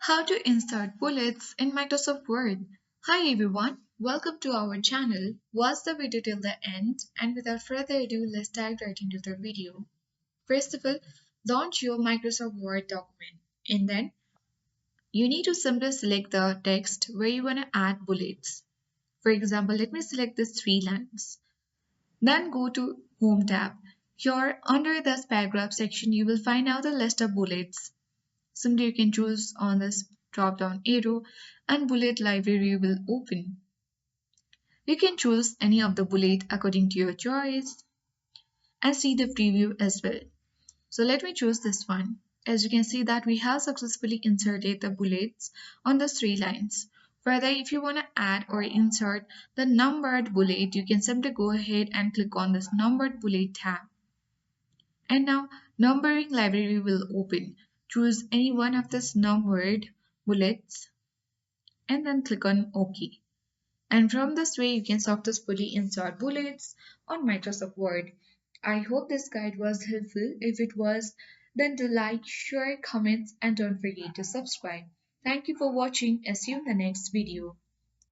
How to insert bullets in Microsoft Word. Hi everyone, welcome to our channel. Watch the video till the end and without further ado, let's dive right into the video. First of all, launch your Microsoft Word document and then you need to simply select the text where you want to add bullets. For example, let me select these three lines. Then go to Home tab. Here under this paragraph section, you will find out the list of bullets. Simply you can choose on this drop down arrow and bullet library will open. You can choose any of the bullet according to your choice and see the preview as well. So let me choose this one. As you can see that we have successfully inserted the bullets on the three lines. Further, if you want to add or insert the numbered bullet, you can simply go ahead and click on this numbered bullet tab. And now numbering library will open. Choose any one of these numbered bullets and then click on OK. And from this way you can successfully insert bullets on Microsoft Word. I hope this guide was helpful. If it was, then do like, share, comment and don't forget to subscribe. Thank you for watching and see you in the next video.